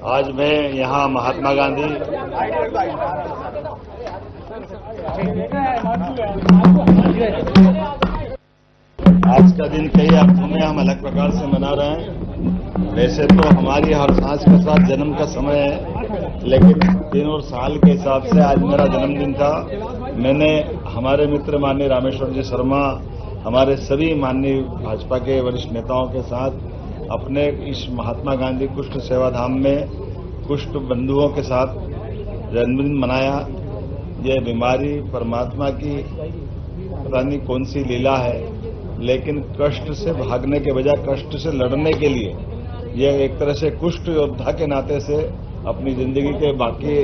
आज मैं यहाँ महात्मा गांधी आज का दिन कई अर्थों में हम अलग प्रकार से मना रहे हैं। वैसे तो हमारी हर सांस के साथ जन्म का समय है, लेकिन दिन और साल के हिसाब से आज मेरा जन्मदिन था। मैंने हमारे मित्र माननीय रामेश्वर जी शर्मा, हमारे सभी माननीय भाजपा के वरिष्ठ नेताओं के साथ अपने इस महात्मा गांधी कुष्ठ सेवाधाम में कुष्ठ बंधुओं के साथ जन्मदिन मनाया। यह बीमारी परमात्मा की पता नहीं कौन सी लीला है, लेकिन कष्ट से भागने के बजाय कष्ट से लड़ने के लिए यह एक तरह से कुष्ठ योद्धा के नाते से अपनी जिंदगी के बाकी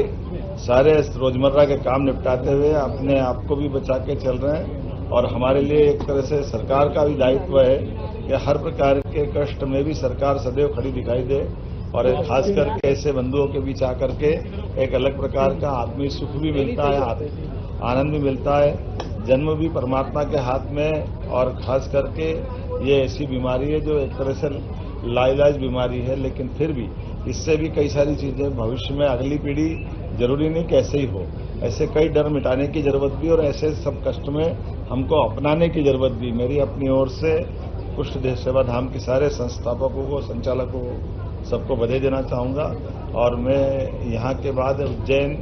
सारे रोजमर्रा के काम निपटाते हुए अपने आप को भी बचा के चल रहे हैं। और हमारे लिए एक तरह से सरकार का भी दायित्व है कि हर प्रकार के कष्ट में भी सरकार सदैव खड़ी दिखाई दे, और खासकर के ऐसे बंधुओं के बीच आकर के एक अलग प्रकार का आत्मीय सुख भी मिलता है, आनंद भी मिलता है। जन्म भी परमात्मा के हाथ में, और खास करके ये ऐसी बीमारी है जो एक तरह से लाइलाज बीमारी है, लेकिन फिर भी इससे भी कई सारी चीजें भविष्य में अगली पीढ़ी जरूरी नहीं कि ऐसे ही हो, ऐसे कई डर मिटाने की जरूरत भी, और ऐसे सब कष्ट में हमको अपनाने की जरूरत भी। मेरी अपनी ओर से कुष्ठ सेवा धाम के सारे संस्थापकों को, संचालकों को, सबको बधाई देना चाहूंगा। और मैं यहाँ के बाद उज्जैन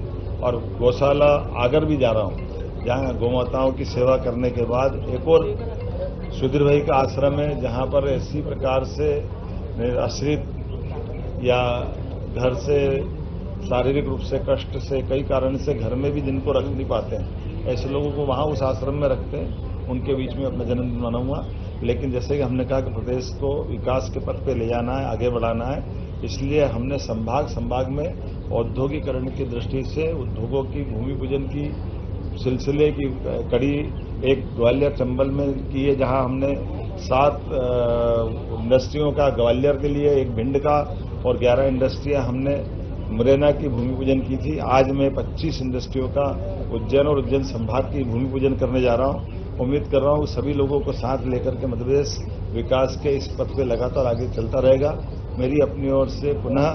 और गौशाला आगर भी जा रहा हूँ, जहाँ गौमाताओं की सेवा करने के बाद एक और सुधीर भाई का आश्रम है, जहाँ पर इसी प्रकार से आश्रित या घर से शारीरिक रूप से कष्ट से कई कारण से घर में भी जिनको रख नहीं पाते हैं, ऐसे लोगों को वहाँ उस आश्रम में रखते हैं, उनके बीच में अपना जन्मदिन मनाऊंगा। लेकिन जैसे कि हमने कहा कि प्रदेश को विकास के पथ पे ले जाना है, आगे बढ़ाना है, इसलिए हमने संभाग में औद्योगिकरण की दृष्टि से उद्योगों की भूमि पूजन की सिलसिले की कड़ी एक ग्वालियर चंबल में की है, जहां हमने 7 इंडस्ट्रियों का ग्वालियर के लिए, एक भिंड का, और 11 इंडस्ट्रियां हमने मुरैना की भूमि पूजन की थी। आज मैं 25 इंडस्ट्रियों का उज्जैन और उज्जैन संभाग की भूमि पूजन करने जा रहा हूं। उम्मीद कर रहा हूं सभी लोगों को साथ लेकर के मध्य प्रदेश विकास के इस पथ पे लगातार आगे चलता रहेगा। मेरी अपनी ओर से पुनः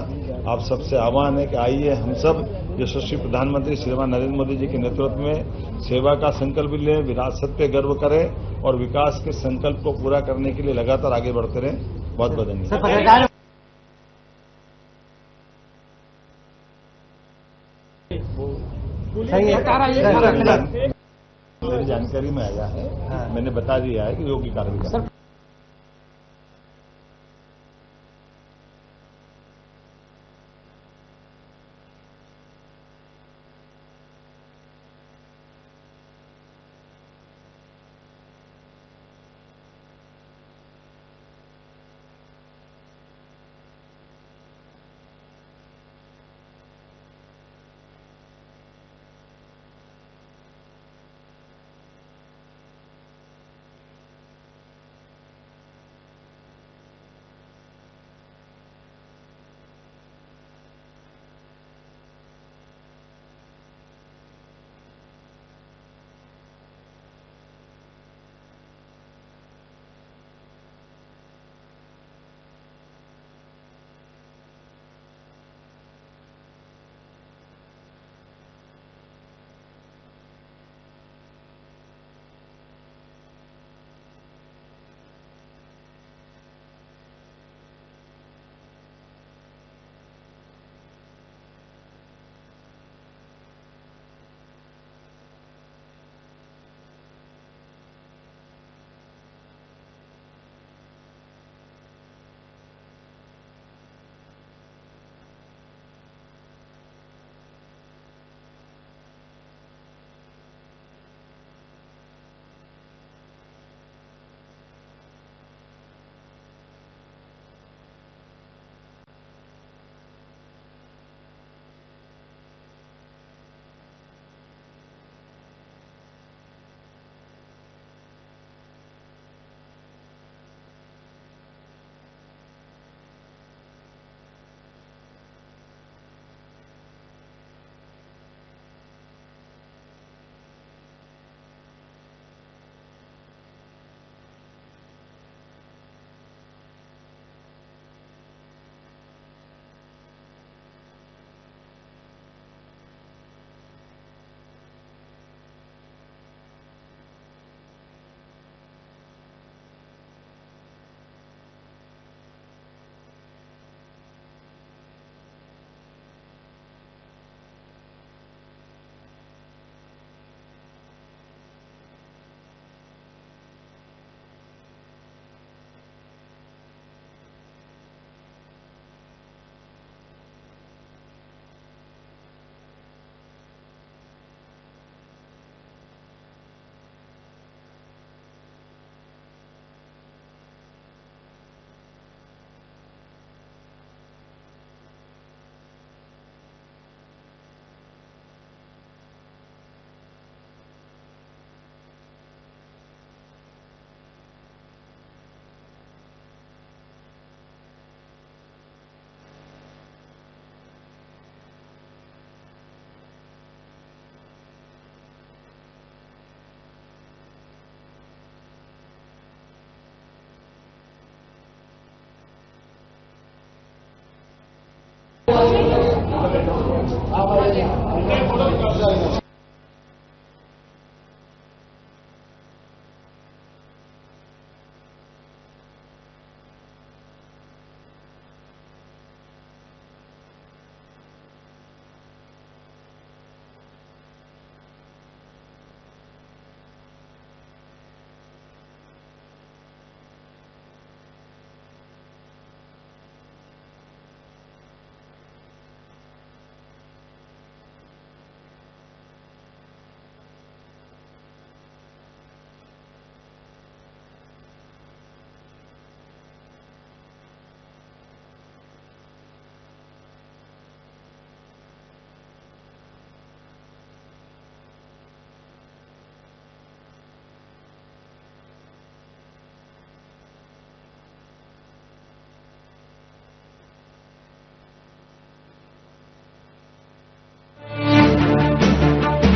आप सबसे आह्वान है कि आइए हम सब यशस्वी प्रधानमंत्री श्रीमान नरेंद्र मोदी जी के नेतृत्व में सेवा का संकल्प लें, विरासत पे गर्व करें और विकास के संकल्प को पूरा करने के लिए लगातार आगे बढ़ते रहें। बहुत बहुत धन्यवाद। मेरी जानकारी में आया है, मैंने बता दिया है कि योग्य कार्रवाई करें। है।